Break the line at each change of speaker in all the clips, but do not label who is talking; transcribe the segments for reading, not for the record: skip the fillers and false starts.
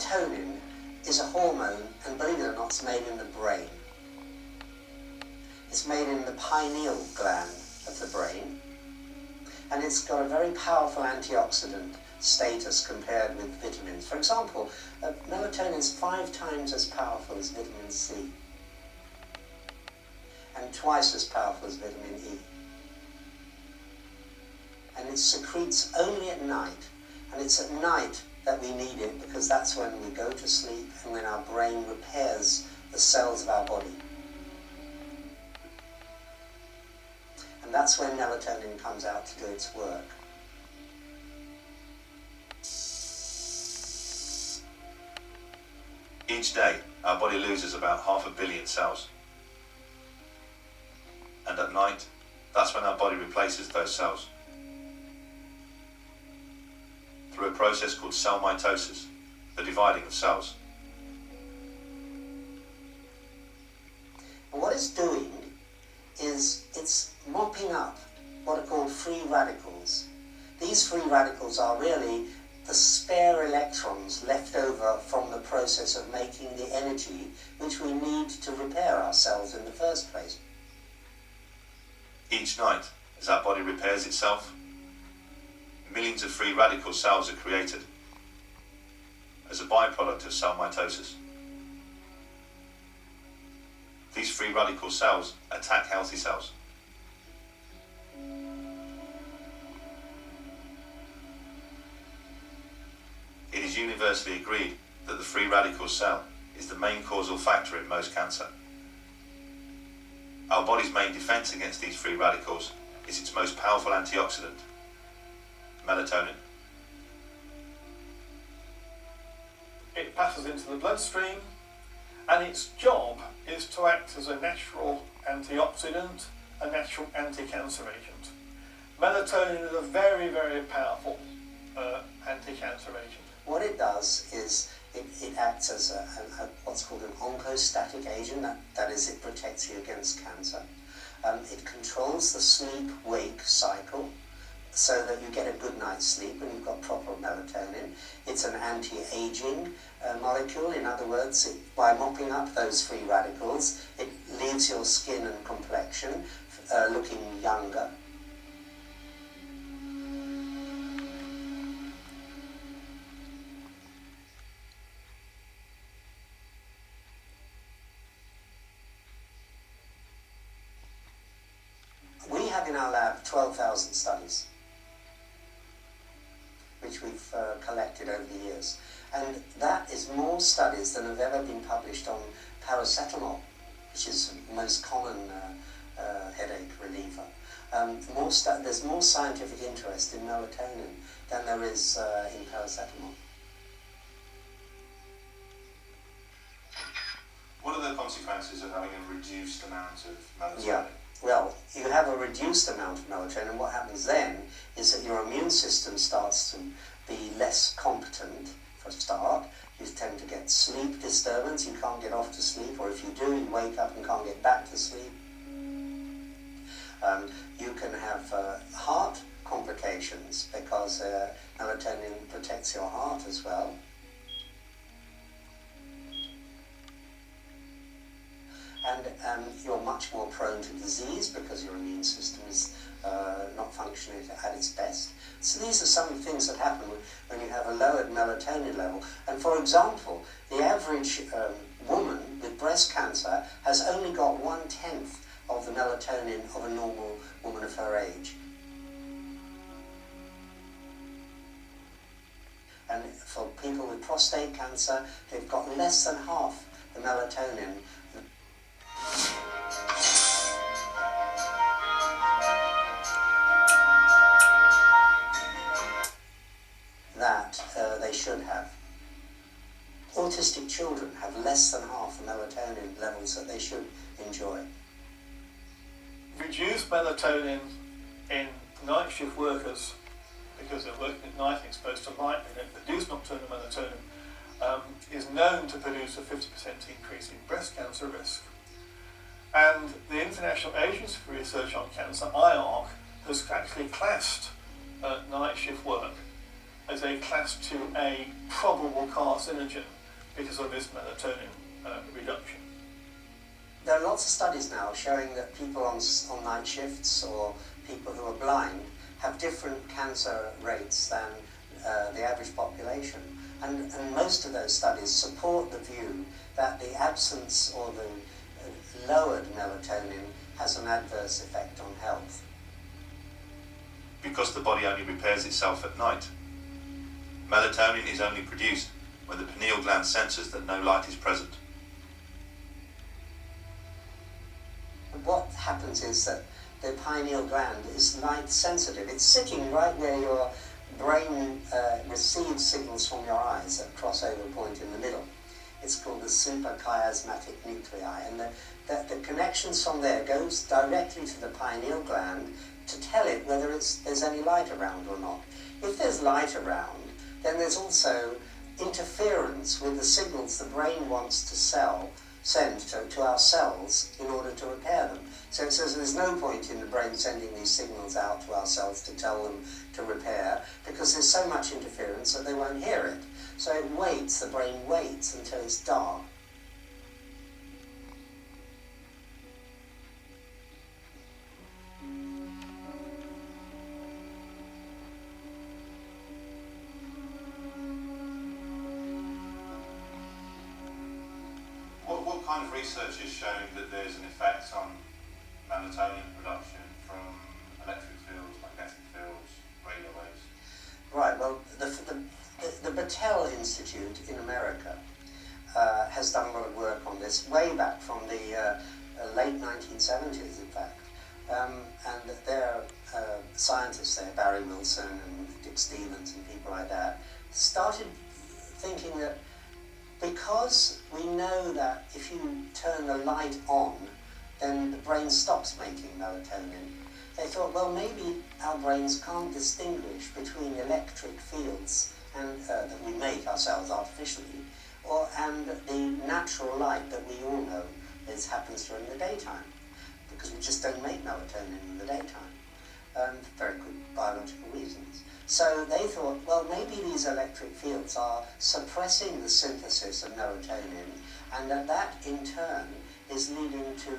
melatonin is a hormone, and believe it or not, it's made in the brain. It's made in the pineal gland of the brain, and it's got a very powerful antioxidant status compared with vitamins. For example, melatonin is 5 times as powerful as vitamin C, and twice as powerful as vitamin E. And it secretes only at night, and it's at night that we need it because that's when we go to sleep and when our brain repairs the cells of our body. And that's when melatonin comes out to do its work.
Each day, our body loses about 500 million cells. And at night, that's when our body replaces those cells through a process called cell mitosis, the dividing of cells.
And what it's doing is it's mopping up what are called free radicals. These free radicals are really the spare electrons left over from the process of making the energy which we need to repair our cells in the first place.
Each night, as our body repairs itself, millions of free radical cells are created as a byproduct of cell mitosis. These free radical cells attack healthy cells. It is universally agreed that the free radical cell is the main causal factor in most cancer. Our body's main defense against these free radicals is its most powerful antioxidant, melatonin.
It passes into the bloodstream, and its job is to act as a natural antioxidant, a natural anti-cancer agent. Melatonin is a very, very powerful anti-cancer agent.
What it does is it acts as what's called an oncostatic agent, that is, it protects you against cancer. It controls the sleep-wake cycle so that you get a good night's sleep when you've got proper melatonin. It's an anti-aging molecule. In other words, by mopping up those free radicals, it leaves your skin and complexion looking younger. We have in our lab 12,000 studies, which we've collected over the years. And that is more studies than have ever been published on paracetamol, which is the most common headache reliever. There's more scientific interest in melatonin than there is in paracetamol.
What are the consequences of having a reduced amount of melatonin?
Yeah. Well, you have a reduced amount of melatonin, and what happens then is that your immune system starts to be less competent for a start. You tend to get sleep disturbance, you can't get off to sleep, or if you do, you wake up and can't get back to sleep. You can have heart complications because melatonin protects your heart as well. And you're much more prone to disease because your immune system is not functioning at its best. So these are some of the things that happen when you have a lowered melatonin level. And for example, the average woman with breast cancer has only got 1/10 of the melatonin of a normal woman of her age. And for people with prostate cancer, they've got less than half the melatonin that they should have. Autistic children have less than half the melatonin levels that they should enjoy.
Reduced melatonin in night shift workers, because they're working at night and exposed to light, they don't produce nocturnal melatonin, is known to produce a 50% increase in breast cancer risk. And the International Agency for Research on Cancer, IARC, has actually classed night shift work as a class 2A probable carcinogen because of this melatonin reduction.
There are lots of studies now showing that people on night shifts or people who are blind have different cancer rates than the average population. And most of those studies support the view that the absence or the lowered melatonin has an adverse effect on health.
Because the body only repairs itself at night. Melatonin is only produced when the pineal gland senses that no light is present.
What happens is that the pineal gland is light sensitive. It's sitting right where your brain receives signals from your eyes at a crossover point in the middle. It's called the suprachiasmatic nuclei, and the connections from there goes directly to the pineal gland to tell it whether there's any light around or not. If there's light around, then there's also interference with the signals the brain wants to send to our cells in order to repair them. So it says there's no point in the brain sending these signals out to our cells to tell them to repair, because there's so much interference that they won't hear it. So it waits, the brain waits until it's dark.
What kind of research is showing that there's an effect on melatonin production from electric fields, magnetic fields, radio waves?
Right, well, the Battelle Institute in America has done a lot of work on this, way back from the late 1970s, in fact. And their scientists there, Barry Wilson and Dick Stevens and people like that, started thinking that because we know that if you turn the light on, then the brain stops making melatonin, they thought, well, maybe our brains can't distinguish between electric fields and that we make ourselves artificially, and the natural light that we all know happens during the daytime, because we just don't make melatonin in the daytime, for very good biological reasons. So they thought, well, maybe these electric fields are suppressing the synthesis of melatonin, and that in turn is leading to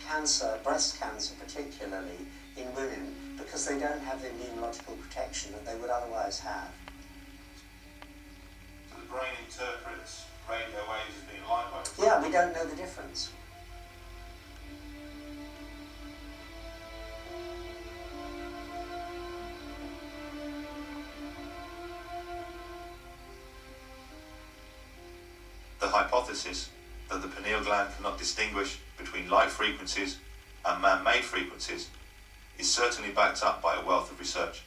cancer, breast cancer particularly, in women, because they don't have the immunological protection that they would otherwise have.
So the brain interprets radio waves as being light waves?
Yeah, we don't know the difference.
The hypothesis that the pineal gland cannot distinguish between light frequencies and man-made frequencies is certainly backed up by a wealth of research.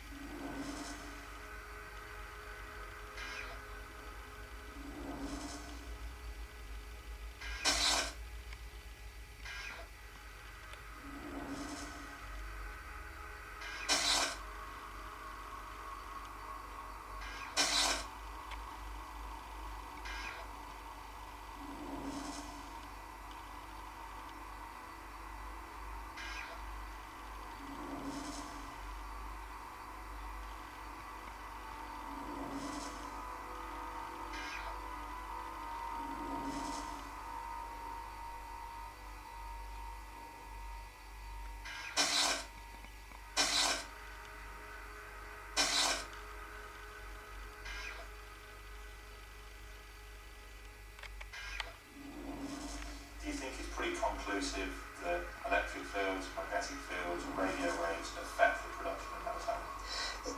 Do you think it's pretty conclusive that electric fields, magnetic fields, and radio waves affect the production of melatonin?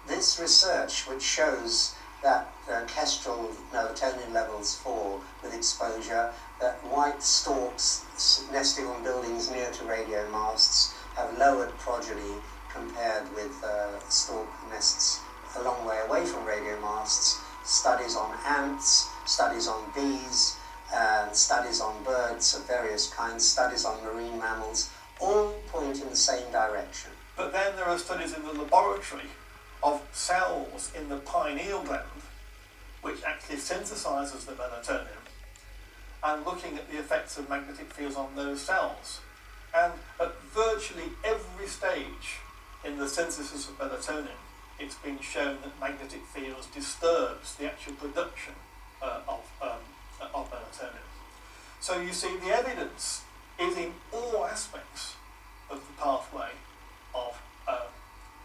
This research, which shows that kestrel melatonin levels fall with exposure, that white storks nesting on buildings near to radio masts have lowered progeny compared with stork nests a long way away from radio masts, studies on ants, studies on bees, studies on birds of various kinds, studies on marine mammals, all point in the same direction.
But then there are studies in the laboratory of cells in the pineal gland which actually synthesizes the melatonin, and looking at the effects of magnetic fields on those cells. And at virtually every stage in the synthesis of melatonin, it's been shown that magnetic fields disturbs the actual production of melatonin. So you see, the evidence is in all aspects of the pathway of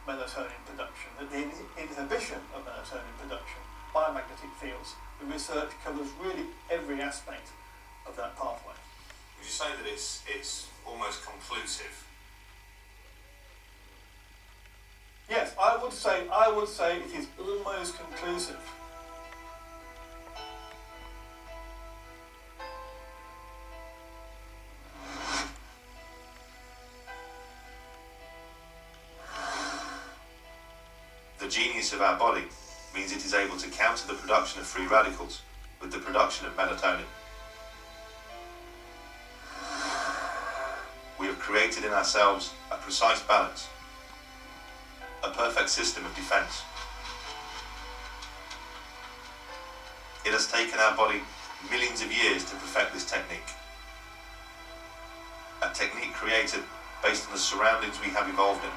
melatonin production, that the inhibition of melatonin production by magnetic fields, the research covers really every aspect of that pathway.
Would you say that it's almost conclusive?
Yes, I would say it is almost conclusive.
The genius of our body means it is able to counter the production of free radicals with the production of melatonin. We have created in ourselves a precise balance, a perfect system of defense. It has taken our body millions of years to perfect this technique. A technique created based on the surroundings we have evolved in.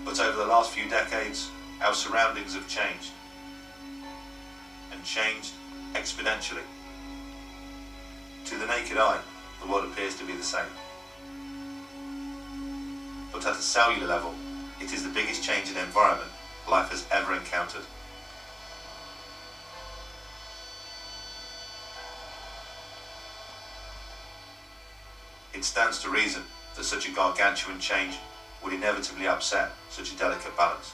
But over the last few decades, our surroundings have changed, and changed exponentially. To the naked eye, the world appears to be the same. But at a cellular level, it is the biggest change in environment life has ever encountered. It stands to reason that such a gargantuan change would inevitably upset such a delicate balance.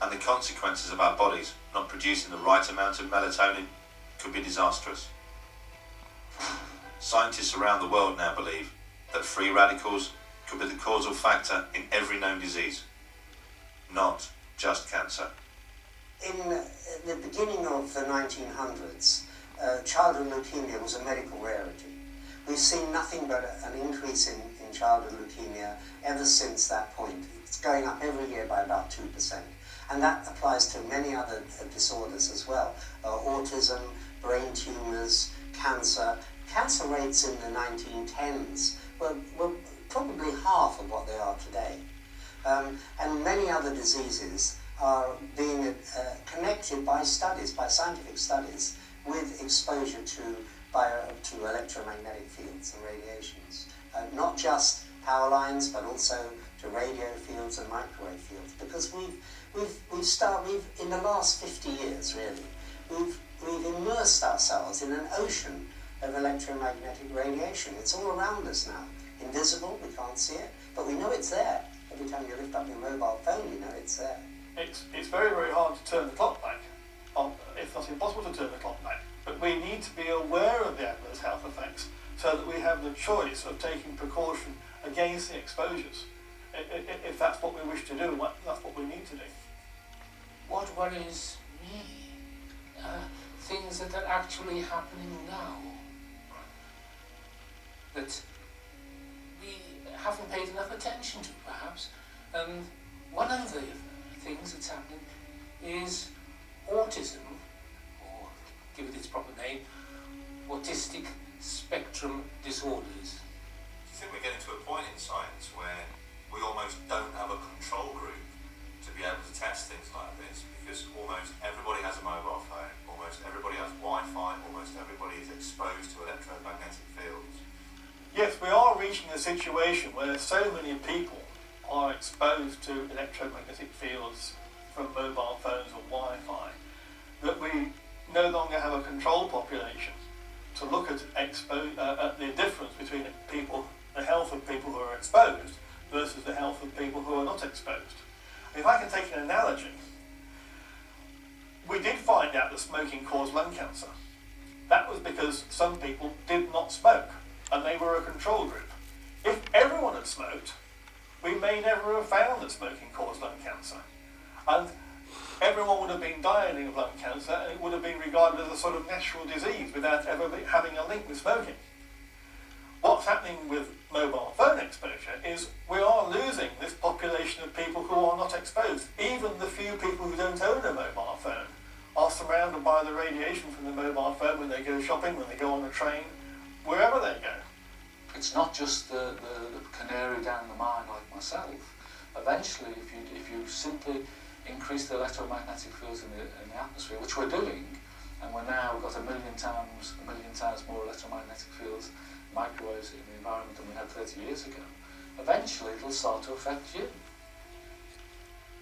And the consequences of our bodies not producing the right amount of melatonin could be disastrous. Scientists around the world now believe that free radicals could be the causal factor in every known disease, not just cancer.
In the beginning of the 1900s, childhood leukemia was a medical rarity. We've seen nothing but an increase in childhood leukemia ever since that point. It's going up every year by about 2%. And that applies to many other disorders as well. Autism, brain tumours, cancer. Cancer rates in the 1910s were probably half of what they are today. And many other diseases are being connected by studies, by scientific studies, with exposure to electromagnetic fields and radiations. Not just power lines, but also to radio fields and microwave fields. Because we've in the last 50 years, really, we've immersed ourselves in an ocean of electromagnetic radiation. It's all around us now. Invisible, we can't see it, but we know it's there. Every time you lift up your mobile phone, you know it's there.
It's very, very hard to turn the clock back. If not impossible to turn the clock back. But we need to be aware of the adverse health effects so that we have the choice of taking precaution against the exposures. If that's what we wish to do, that's what we need to do.
What worries me are things that are actually happening now, that we haven't paid enough attention to, perhaps. And one of the things that's happening is autism, or give it its proper name, autistic spectrum disorders.
Do you think we're getting to a point in science where we almost don't have a control group to be able to test things like this, because almost everybody has a mobile phone, almost everybody has Wi-Fi, almost everybody is exposed to electromagnetic fields?
Yes, we are reaching a situation where so many people are exposed to electromagnetic fields from mobile phones or Wi-Fi that we no longer have a control population to look at the difference between the health of people who are exposed versus the health of people who are not exposed. If I can take an analogy, we did find out that smoking caused lung cancer. That was because some people did not smoke, and they were a control group. If everyone had smoked, we may never have found that smoking caused lung cancer. And everyone would have been dying of lung cancer, and it would have been regarded as a sort of natural disease without ever having a link with smoking. What's happening with mobile phone exposure is we are losing this population of people who are not exposed. Even the few people who don't own a mobile phone are surrounded by the radiation from the mobile phone when they go shopping, when they go on a train, wherever they go.
it's not just the canary down the mine like myself. Eventually, if you simply increase the electromagnetic fields in the atmosphere, which we're doing, and we're now got a million times more electromagnetic fields, microwaves in the environment than we had 30 years ago, eventually it'll start to affect you.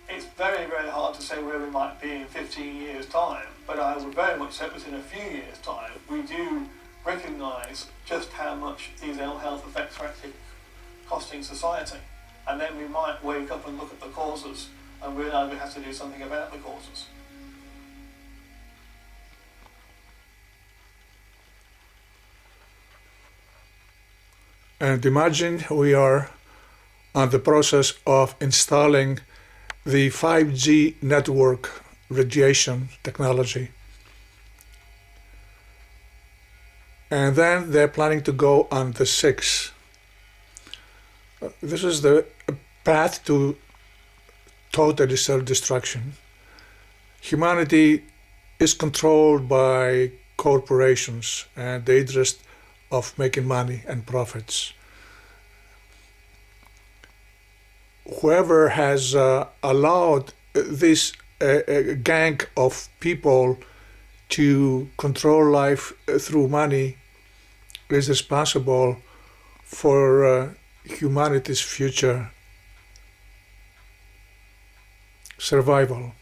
It's very, very hard to say where we might be in 15 years' time, but I would very much hope that in a few years' time we do recognise just how much these ill health effects are actually costing society. And then we might wake up and look at the causes and realise we have to do something about the causes.
And imagine we are on the process of installing the 5G network radiation technology. And then they're planning to go on the 6. This is the path to total self-destruction. Humanity is controlled by corporations and the interest of making money and profits. Whoever has allowed this gang of people to control life through money is responsible for humanity's future survival.